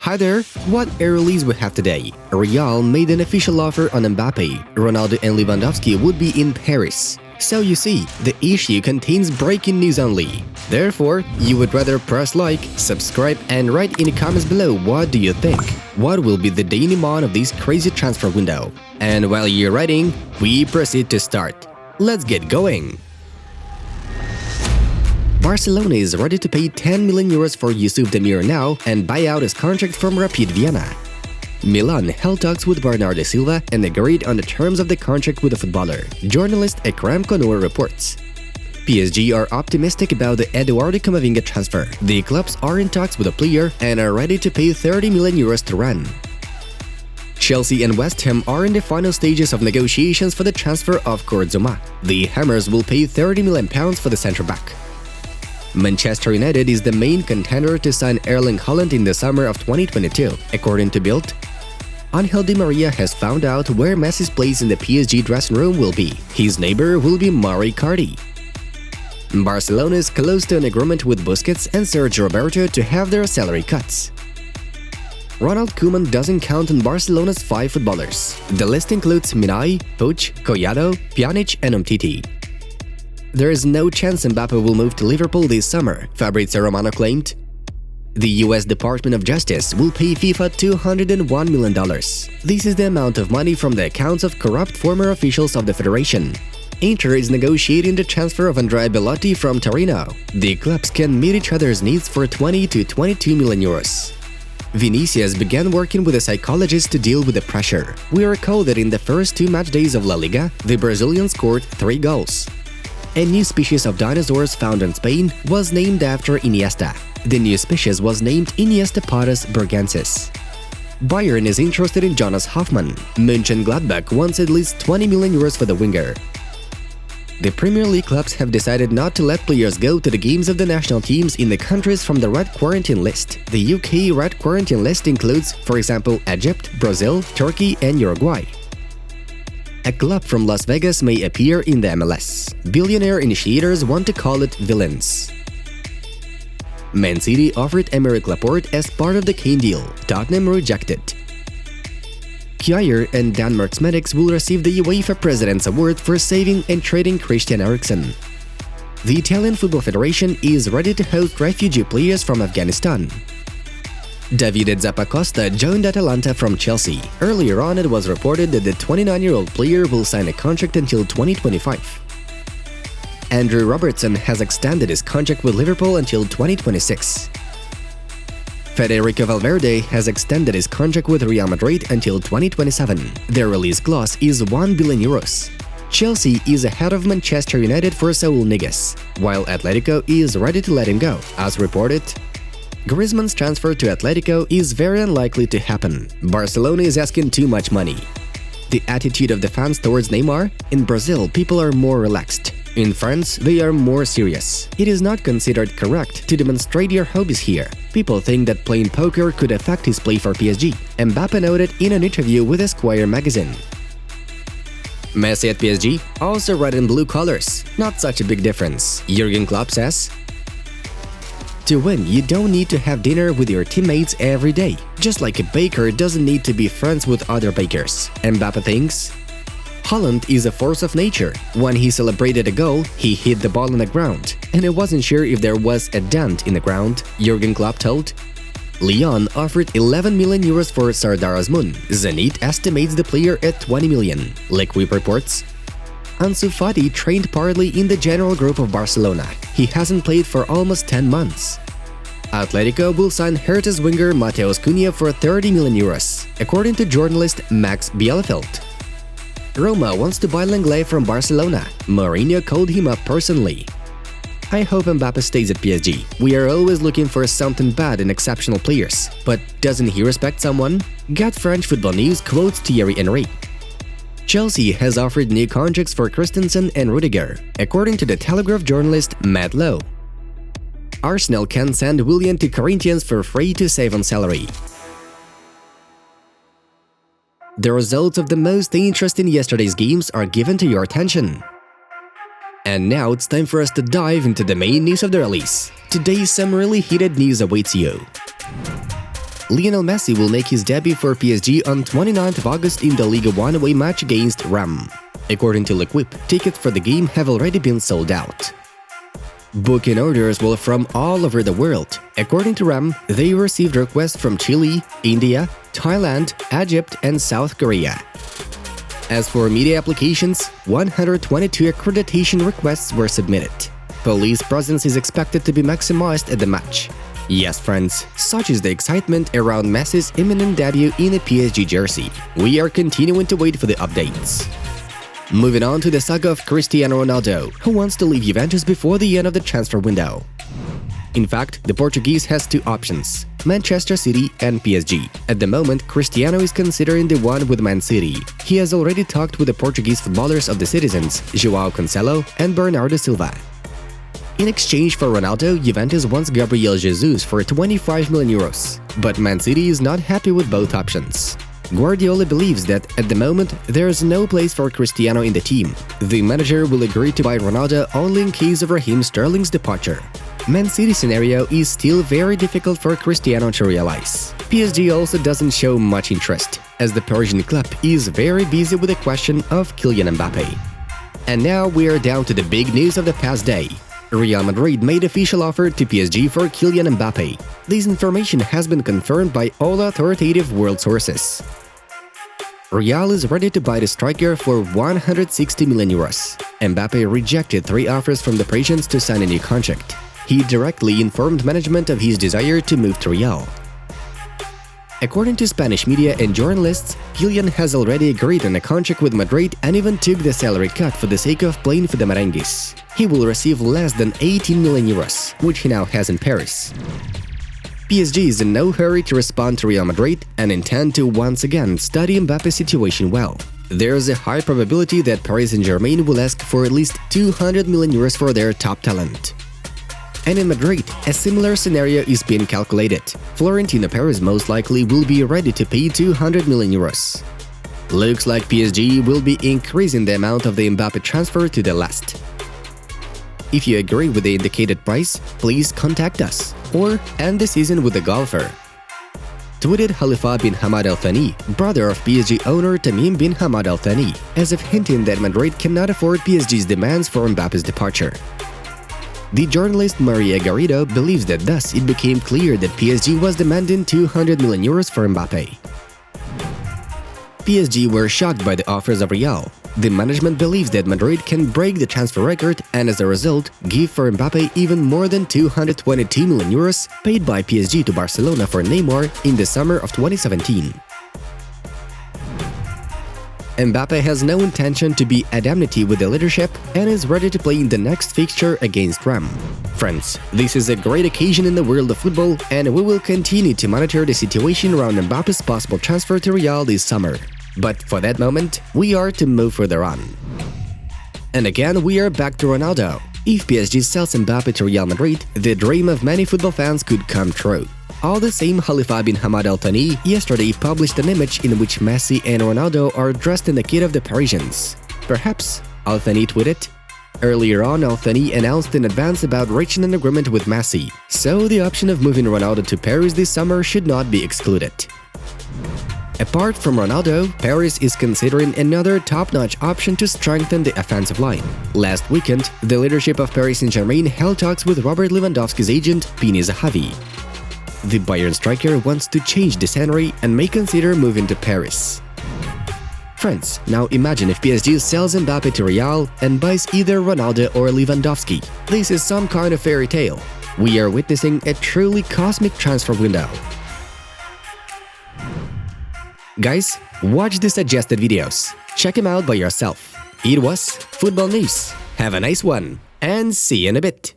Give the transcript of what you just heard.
Hi there! What air release we have today? Real made an official offer on Mbappe. Ronaldo and Lewandowski would be in Paris. So you see, the issue contains breaking news only. Therefore, you would rather press like, subscribe and write in the comments below what do you think. What will be the denouement of this crazy transfer window? And while you're writing, we proceed to start. Let's get going! Barcelona is ready to pay 10 million euros for Yusuf Demir now and buy out his contract from Rapid Vienna. Milan held talks with Bernardo Silva and agreed on the terms of the contract with the footballer, journalist Ekrem Konur reports. PSG are optimistic about the Eduardo Camavinga transfer. The clubs are in talks with the player and are ready to pay 30 million euros to run. Chelsea and West Ham are in the final stages of negotiations for the transfer of Kurt Zouma. The Hammers will pay 30 million pounds for the centre-back. Manchester United is the main contender to sign Erling Haaland in the summer of 2022, according to Bild. Angel Di Maria has found out where Messi's place in the PSG dressing room will be. His neighbor will be Mauro Icardi. Barcelona is close to an agreement with Busquets and Sergio Roberto to have their salary cuts. Ronald Koeman doesn't count on Barcelona's 5 footballers. The list includes Minay, Puig, Collado, Pjanic and Umtiti. There is no chance Mbappe will move to Liverpool this summer, Fabrizio Romano claimed. The US Department of Justice will pay FIFA $201 million. This is the amount of money from the accounts of corrupt former officials of the federation. Inter is negotiating the transfer of Andrea Bellotti from Torino. The clubs can meet each other's needs for 20 to 22 million euros. Vinicius began working with a psychologist to deal with the pressure. We recall that in the first 2 match days of La Liga, the Brazilian scored 3 goals. A new species of dinosaurs found in Spain was named after Iniesta. The new species was named Iniestapatus bergensis. Bayern is interested in Jonas Hoffmann. Mönchengladbach wants at least 20 million euros for the winger. The Premier League clubs have decided not to let players go to the games of the national teams in the countries from the red quarantine list. The UK red quarantine list includes, for example, Egypt, Brazil, Turkey and Uruguay. A club from Las Vegas may appear in the MLS. Billionaire initiators want to call it villains. Man City offered Aymeric Laporte as part of the Kane deal. Tottenham rejected. Kjaer and Denmark's medics will receive the UEFA President's Award for saving and trading Christian Eriksen. The Italian Football Federation is ready to host refugee players from Afghanistan. Davide Zappacosta joined Atalanta from Chelsea. Earlier on, it was reported that the 29-year-old player will sign a contract until 2025. Andrew Robertson has extended his contract with Liverpool until 2026. Federico Valverde has extended his contract with Real Madrid until 2027. Their release clause is 1 billion euros. Chelsea is ahead of Manchester United for Saul Niguez, while Atletico is ready to let him go, as reported. Griezmann's transfer to Atletico is very unlikely to happen. Barcelona is asking too much money. The attitude of the fans towards Neymar? In Brazil, people are more relaxed. In France, they are more serious. It is not considered correct to demonstrate your hobbies here. People think that playing poker could affect his play for PSG, Mbappe noted in an interview with Esquire magazine. Messi at PSG? Also red and blue colors. Not such a big difference, Jurgen Klopp says. To win, you don't need to have dinner with your teammates every day. Just like a baker doesn't need to be friends with other bakers. Mbappe thinks. Haaland is a force of nature. When he celebrated a goal, he hit the ball on the ground, and I wasn't sure if there was a dent in the ground, Jurgen Klopp told. Lyon offered 11 million euros for Sardar Azmoun. Zenit estimates the player at 20 million, L'Equipe reports. Ansu Fati trained partly in the general group of Barcelona. He hasn't played for almost 10 months. Atletico will sign Hertha's winger Mateus Cunha for 30 million euros, according to journalist Max Bielefeld. Roma wants to buy Lenglet from Barcelona. Mourinho called him up personally. I hope Mbappe stays at PSG. We are always looking for something bad in exceptional players. But doesn't he respect someone? Got French Football News quotes Thierry Henry. Chelsea has offered new contracts for Christensen and Rudiger, according to the Telegraph journalist Matt Lowe. Arsenal can send Willian to Corinthians for free to save on salary. The results of the most interesting yesterday's games are given to your attention. And now it's time for us to dive into the main news of the release. Today, some really heated news awaits you. Lionel Messi will make his debut for PSG on 29th of August in the Ligue 1 away match against Rennes. According to L'Equipe, tickets for the game have already been sold out. Booking orders were from all over the world. According to Rennes, they received requests from Chile, India, Thailand, Egypt, and South Korea. As for media applications, 122 accreditation requests were submitted. Police presence is expected to be maximized at the match. Yes, friends, such is the excitement around Messi's imminent debut in a PSG jersey. We are continuing to wait for the updates. Moving on to the saga of Cristiano Ronaldo, who wants to leave Juventus before the end of the transfer window. In fact, the Portuguese has two options: Manchester City and PSG. At the moment, Cristiano is considering the one with Man City. He has already talked with the Portuguese footballers of the Citizens, João Cancelo and Bernardo Silva. In exchange for Ronaldo, Juventus wants Gabriel Jesus for 25 million euros, but Man City is not happy with both options. Guardiola believes that at the moment there is no place for Cristiano in the team. The manager will agree to buy Ronaldo only in case of Raheem Sterling's departure. Man City scenario is still very difficult for Cristiano to realize. PSG also doesn't show much interest, as the Parisian club is very busy with the question of Kylian Mbappe. And now we are down to the big news of the past day. Real Madrid made official offer to PSG for Kylian Mbappe. This information has been confirmed by all authoritative world sources. Real is ready to buy the striker for 160 million euros. Mbappe rejected 3 offers from the Parisians to sign a new contract. He directly informed management of his desire to move to Real. According to Spanish media and journalists, Kylian has already agreed on a contract with Madrid and even took the salary cut for the sake of playing for the Merengues. He will receive less than 18 million euros, which he now has in Paris. PSG is in no hurry to respond to Real Madrid and intend to once again study Mbappe's situation well. There is a high probability that Paris Saint-Germain will ask for at least 200 million euros for their top talent. And in Madrid, a similar scenario is being calculated. Florentino Perez most likely will be ready to pay 200 million euros. Looks like PSG will be increasing the amount of the Mbappe transfer to the last. If you agree with the indicated price, please contact us or end the season with the golfer. Tweeted Khalifa bin Hamad Al Thani, brother of PSG owner Tamim bin Hamad Al Thani, as if hinting that Madrid cannot afford PSG's demands for Mbappe's departure. The journalist Maria Garrido believes that thus it became clear that PSG was demanding 200 million euros for Mbappe. PSG were shocked by the offers of Real. The management believes that Madrid can break the transfer record and as a result give for Mbappe even more than 222 million euros paid by PSG to Barcelona for Neymar in the summer of 2017. Mbappe has no intention to be at enmity with the leadership and is ready to play in the next fixture against Rennes. Friends, this is a great occasion in the world of football and we will continue to monitor the situation around Mbappe's possible transfer to Real this summer. But for that moment, we are to move further on. And again, we are back to Ronaldo. If PSG sells Mbappe to Real Madrid, the dream of many football fans could come true. All the same, Khalifa bin Hamad Al Thani yesterday published an image in which Messi and Ronaldo are dressed in the kit of the Parisians. Perhaps, Al Thani tweeted. Earlier on, Al Thani announced in advance about reaching an agreement with Messi, so the option of moving Ronaldo to Paris this summer should not be excluded. Apart from Ronaldo, Paris is considering another top-notch option to strengthen the offensive line. Last weekend, the leadership of Paris Saint-Germain held talks with Robert Lewandowski's agent, Pini Zahavi. The Bayern striker wants to change the scenery and may consider moving to Paris. Friends, now imagine if PSG sells Mbappe to Real and buys either Ronaldo or Lewandowski. This is some kind of fairy tale. We are witnessing a truly cosmic transfer window. Guys, watch the suggested videos. Check them out by yourself. It was Football News. Have a nice one, and see you in a bit.